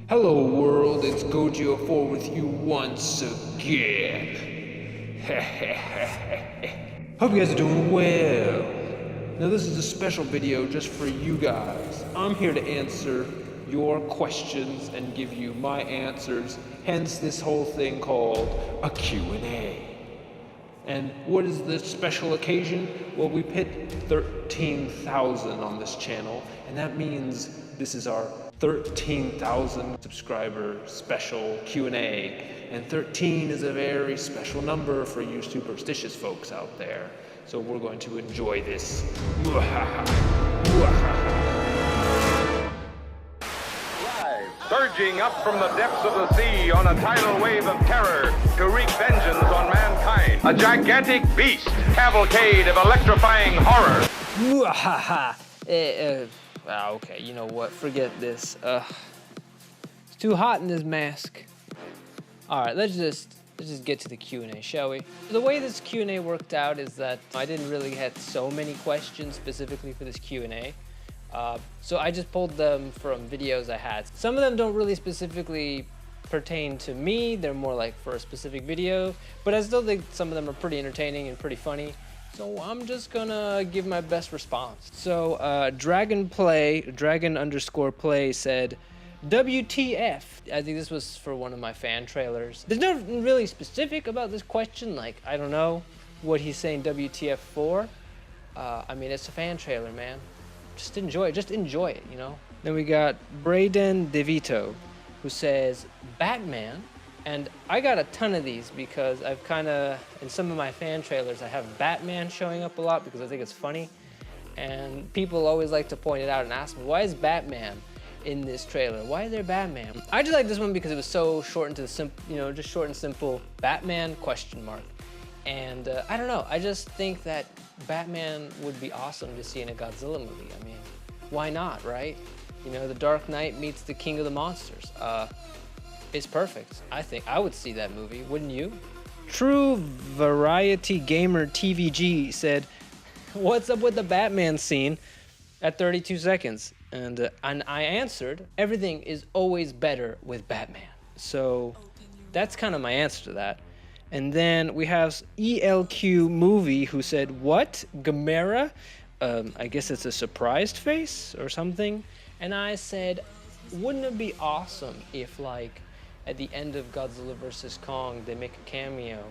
Hello world, it's Gojo4 with you once again. Hope you guys are doing well. Now this is a special video just for you guys. I'm here to answer your questions and give you my answers, hence this whole thing called a Q&A. And what is this special occasion? Well, we hit 13,000 on this channel, and that means this is our 13,000 subscriber special Q&A. And 13 is a very special number for you superstitious folks out there. So we're going to enjoy this. Surging up from the depths of the sea on a tidal wave of terror to wreak vengeance on mankind. A gigantic beast, cavalcade of electrifying horror. Okay, you know what? Forget this. It's too hot in this mask. All right, let's just get to the Q&A, shall we? The way this Q&A worked out is that I didn't really get so many questions specifically for this Q&A. So I just pulled them from videos I had. Some of them don't really specifically pertain to me. They're more like for a specific video, but I still think some of them are pretty entertaining and pretty funny. So I'm just gonna give my best response. So Dragon_play said, WTF. I think this was for one of my fan trailers. There's nothing really specific about this question. Like, I don't know what he's saying WTF for. I mean, it's a fan trailer, man. Just enjoy it, you know? Then we got Braden DeVito, who says, Batman. And I got a ton of these because I've in some of my fan trailers, I have Batman showing up a lot because I think it's funny. And people always like to point it out and ask me, why is Batman in this trailer? Why is there Batman? I just like this one because it was so short and to the simple, you know, just short and simple, Batman ? And I don't know, I just think that Batman would be awesome to see in a Godzilla movie. I mean, why not, right? You know, the Dark Knight meets the King of the Monsters. It's perfect. I think I would see that movie, wouldn't you? True Variety Gamer TVG said, what's up with the Batman scene at 32 seconds? And I answered, everything is always better with Batman. So that's kind of my answer to that. And then we have ELQ Movie who said, what? Gamera? I guess it's a surprised face or something. And I said, wouldn't it be awesome if, like, at the end of Godzilla vs. Kong, they make a cameo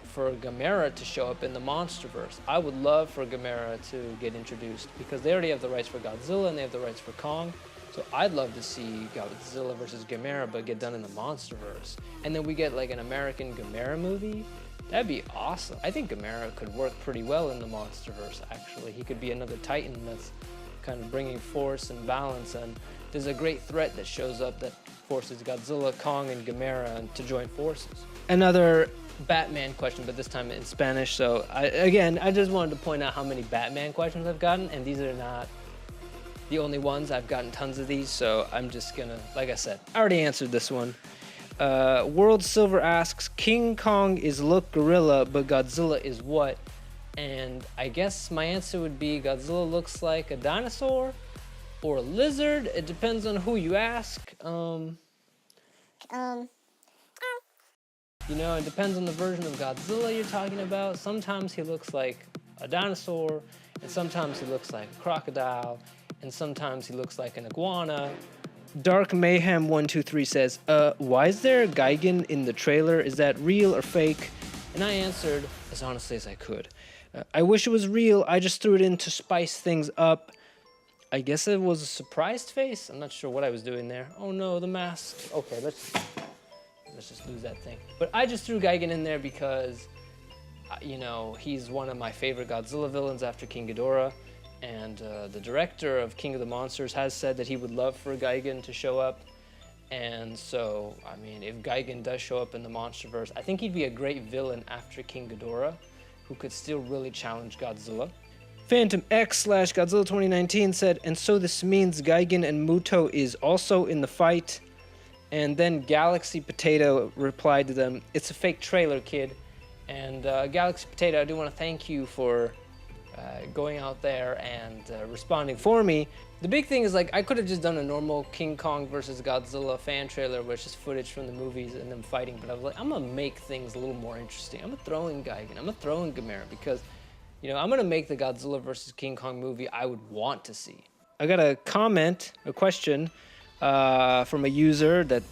for Gamera to show up in the MonsterVerse. I would love for Gamera to get introduced because they already have the rights for Godzilla and they have the rights for Kong. So I'd love to see Godzilla vs. Gamera, but get done in the MonsterVerse. And then we get like an American Gamera movie. That'd be awesome. I think Gamera could work pretty well in the MonsterVerse, actually. He could be another Titan that's kind of bringing force and balance. And there's a great threat that shows up that forces Godzilla, Kong, and Gamera to join forces. Another Batman question, but this time in Spanish. So I just wanted to point out how many Batman questions I've gotten, and these are not the only ones. I've gotten tons of these, so I'm just gonna, like I said, I already answered this one. World Silver asks, King Kong is look gorilla, but Godzilla is what? And I guess my answer would be Godzilla looks like a dinosaur or a lizard. It depends on who you ask. You know, it depends on the version of Godzilla you're talking about. Sometimes he looks like a dinosaur, and sometimes he looks like a crocodile, and sometimes he looks like an iguana. Dark Mayhem 123 says, why is there a gigan in the trailer? Is that real or fake? And I answered as honestly as I could. I wish it was real. I just threw it in to spice things up. I guess it was a surprised face. I'm not sure what I was doing there. Oh no, the mask. Okay, let's just lose that thing. But I just threw Gigan in there because, you know, he's one of my favorite Godzilla villains after King Ghidorah. And the director of King of the Monsters has said that he would love for Gigan to show up. And so, I mean, if Gigan does show up in the MonsterVerse, I think he'd be a great villain after King Ghidorah, who could still really challenge Godzilla. Phantom X/Godzilla 2019 said, and so this means Gigan and Muto is also in the fight. And then Galaxy Potato replied to them, it's a fake trailer, kid. And Galaxy Potato, I do want to thank you for going out there and responding for me. The big thing is, like, I could have just done a normal King Kong versus Godzilla fan trailer where it's just footage from the movies and them fighting, but I was like, I'm gonna make things a little more interesting. I'm gonna throw in Gigan, I'm gonna throw in Gamera, because, you know, I'm gonna make the Godzilla versus King Kong movie I would want to see. I got a comment, a question from a user that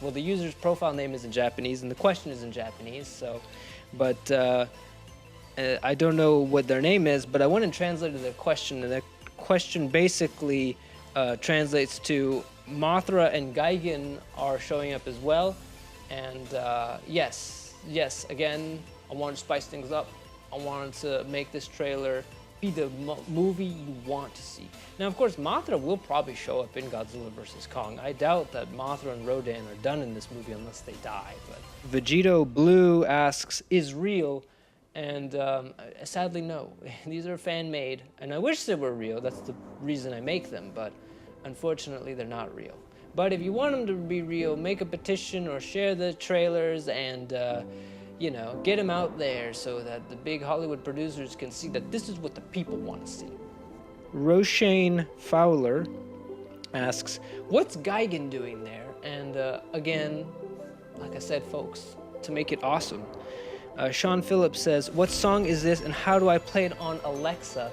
the user's profile name is in Japanese and the question is in Japanese, so, but I don't know what their name is, but I went and translated the question, and the question basically translates to Mothra and Gigan are showing up as well, and yes, again, I wanted to spice things up. I wanted to make this trailer be the movie you want to see. Now, of course, Mothra will probably show up in Godzilla vs. Kong. I doubt that Mothra and Rodan are done in this movie unless they die. But Vegito Blue asks, is real? And sadly, no. These are fan-made, and I wish they were real. That's the reason I make them, but unfortunately, they're not real. But if you want them to be real, make a petition or share the trailers and you know, get them out there so that the big Hollywood producers can see that this is what the people want to see. Roshane Fowler asks, what's Gigan doing there? And again, like I said, folks, to make it awesome. Sean Phillips says, what song is this and how do I play it on Alexa?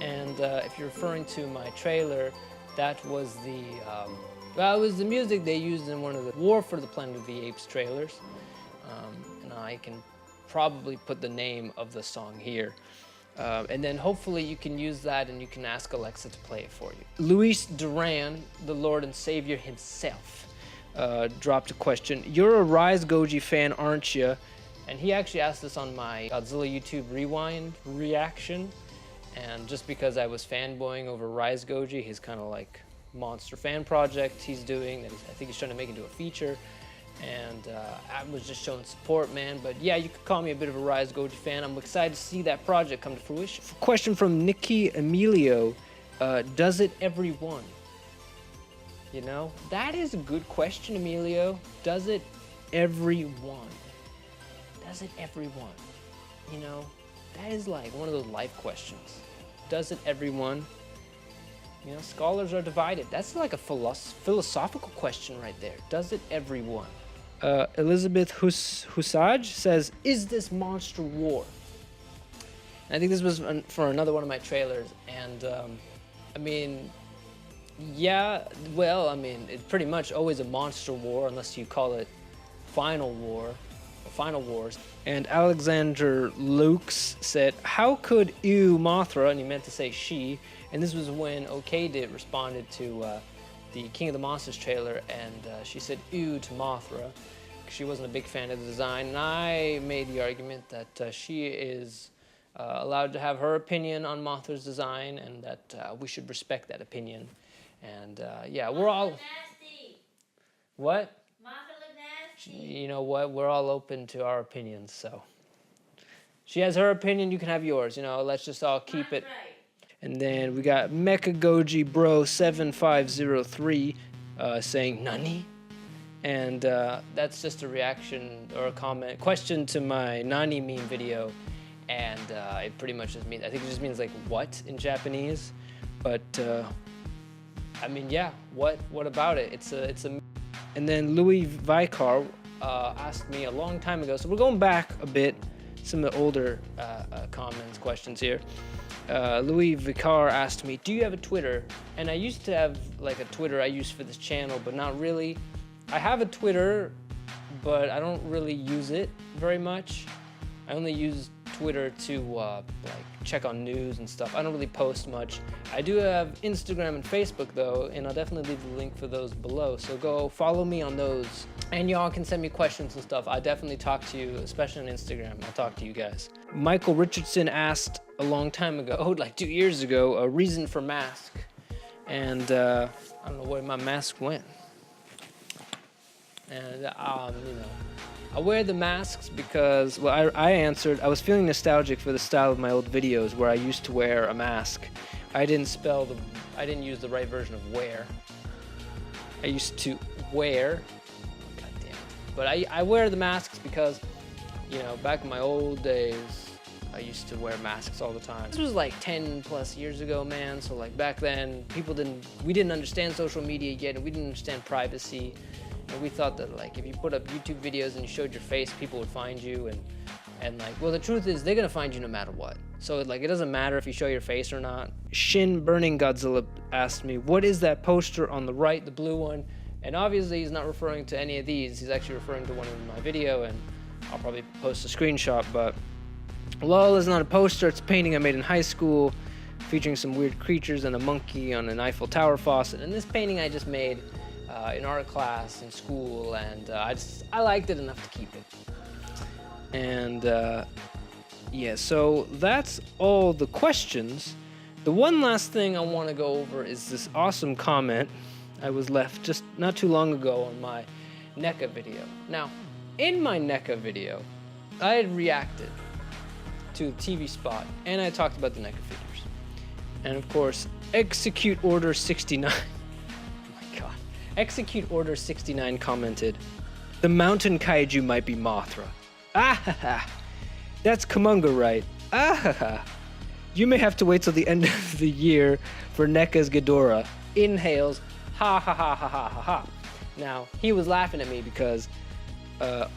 And if you're referring to my trailer, that was the, well, it was the music they used in one of the War for the Planet of the Apes trailers. And I can probably put the name of the song here. And then hopefully you can use that and you can ask Alexa to play it for you. Luis Duran, the Lord and Savior himself, dropped a question. You're a Rise Goji fan, aren't you? And he actually asked this on my Godzilla YouTube Rewind reaction. And just because I was fanboying over Rise Goji, his kind of like monster fan project he's doing, that I think he's trying to make into a feature. And I was just showing support, man. But yeah, you could call me a bit of a Rise Goji fan. I'm excited to see that project come to fruition. Question from Nikki Emilio, does it everyone? You know, that is a good question, Emilio. Does it everyone? Does it everyone? You know, that is like one of those life questions. Does it everyone? You know, scholars are divided. That's like a philosophical question right there. Does it everyone? Elizabeth Husaj says, is this Monster War? And I think this was for another one of my trailers. And I mean, yeah, well, I mean, it's pretty much always a Monster War unless you call it Final War. Final Wars. And Alexander Lukes said, how could ew Mothra, and he meant to say she, and this was when Okadit responded to the King of the Monsters trailer, and she said ew to Mothra, because she wasn't a big fan of the design, and I made the argument that she is allowed to have her opinion on Mothra's design, and that we should respect that opinion. And yeah, we're all... Nasty. What? You know what, we're all open to our opinions, so she has her opinion, you can have yours, you know, let's just all keep it. Right. And then we got Mecha Goji Bro 7503 saying Nani, and that's just a reaction or a comment question to my Nani meme video, and it pretty much just means, I think it just means like what in Japanese, but I mean, yeah, what about it? It's a. And then Louis Vicar asked me a long time ago, so we're going back a bit, some of the older comments, questions here. Louis Vicar asked me, do you have a Twitter? And I used to have like a Twitter I used for this channel, but not really. I have a Twitter, but I don't really use it very much. I only use Twitter to like check on news and stuff. I don't really post much. I do have Instagram and Facebook though, and I'll definitely leave the link for those below. So go follow me on those. And y'all can send me questions and stuff. I definitely talk to you, especially on Instagram. I'll talk to you guys. Michael Richardson asked a long time ago, like 2 years ago, a reason for mask. And I don't know where my mask went. And you know, I wear the masks because, well, I answered, I was feeling nostalgic for the style of my old videos where I used to wear a mask. I didn't use the right version of wear. I used to wear, god damn it. But I wear the masks because, you know, back in my old days, I used to wear masks all the time. This was like 10 plus years ago, man. So like back then, we didn't understand social media yet, and we didn't understand privacy. And we thought that like if you put up YouTube videos and you showed your face, people would find you. And like, well, the truth is they're gonna find you no matter what. So like, it doesn't matter if you show your face or not. Shin Burning Godzilla asked me, what is that poster on the right, the blue one? And obviously he's not referring to any of these. He's actually referring to one in my video, and I'll probably post a screenshot, but lol is not a poster. It's a painting I made in high school featuring some weird creatures and a monkey on an Eiffel Tower faucet. And this painting I just made in art class in school, and I liked it enough to keep it. And yeah, so that's all the questions. The one last thing I want to go over is this awesome comment I was left just not too long ago on my NECA video. Now, in my NECA video, I had reacted to the TV spot, and I talked about the NECA figures. And of course, Execute Order 69, oh my god, Execute Order 69 commented, the mountain kaiju might be Mothra. Ah ha ha, that's Kumonga, right? Ah ha ha. You may have to wait till the end of the year for NECA's Ghidorah. Inhales, ha ha ha ha ha ha ha. Now, he was laughing at me because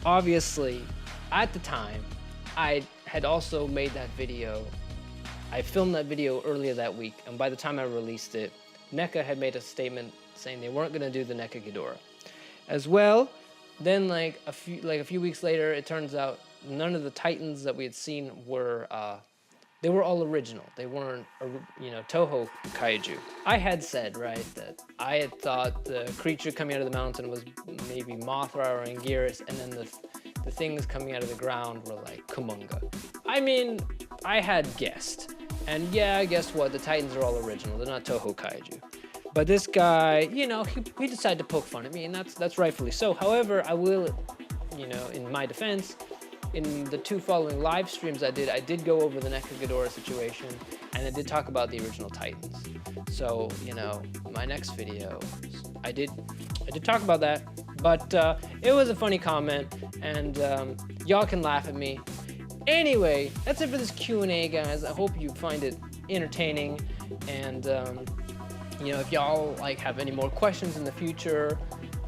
obviously, at the time, I had also made that video. I filmed that video earlier that week, and by the time I released it, NECA had made a statement saying they weren't gonna do the NECA Ghidorah. As well, then like a few weeks later, it turns out none of the Titans that we had seen were they were all original. They weren't, Toho kaiju. I had said, right, that I had thought the creature coming out of the mountain was maybe Mothra or Anguirus, and then the things coming out of the ground were like Kumonga. I mean, I had guessed. And yeah, guess what? The Titans are all original. They're not Toho kaiju. But this guy, he decided to poke fun at me, and that's rightfully so. However, I will, in my defense, in the 2 following live streams I did go over the NECA Ghidorah situation, and I did talk about the original Titans. So, my next video, I did talk about that, but it was a funny comment, and y'all can laugh at me. Anyway, that's it for this Q&A, guys. I hope you find it entertaining, and if y'all have any more questions in the future,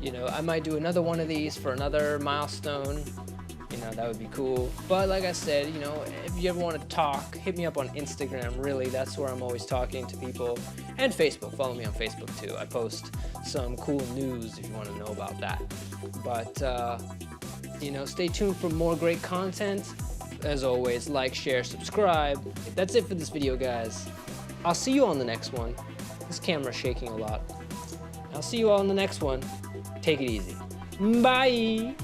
I might do another one of these for another milestone. That would be cool. But like I said, if you ever want to talk, hit me up on Instagram, really. That's where I'm always talking to people. And Facebook. Follow me on Facebook, too. I post some cool news if you want to know about that. But, stay tuned for more great content. As always, like, share, subscribe. That's it for this video, guys. I'll see you on the next one. This camera's shaking a lot. I'll see you all in the next one. Take it easy. Bye!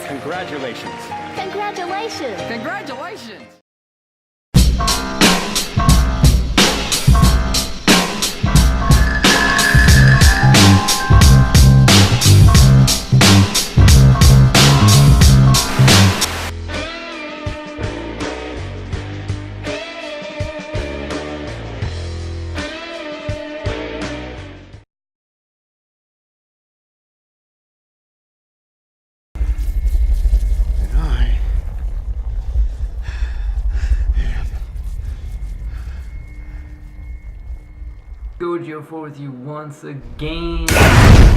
Congratulations! Congratulations! Congratulations! Congratulations! Gojo 4 with you once again.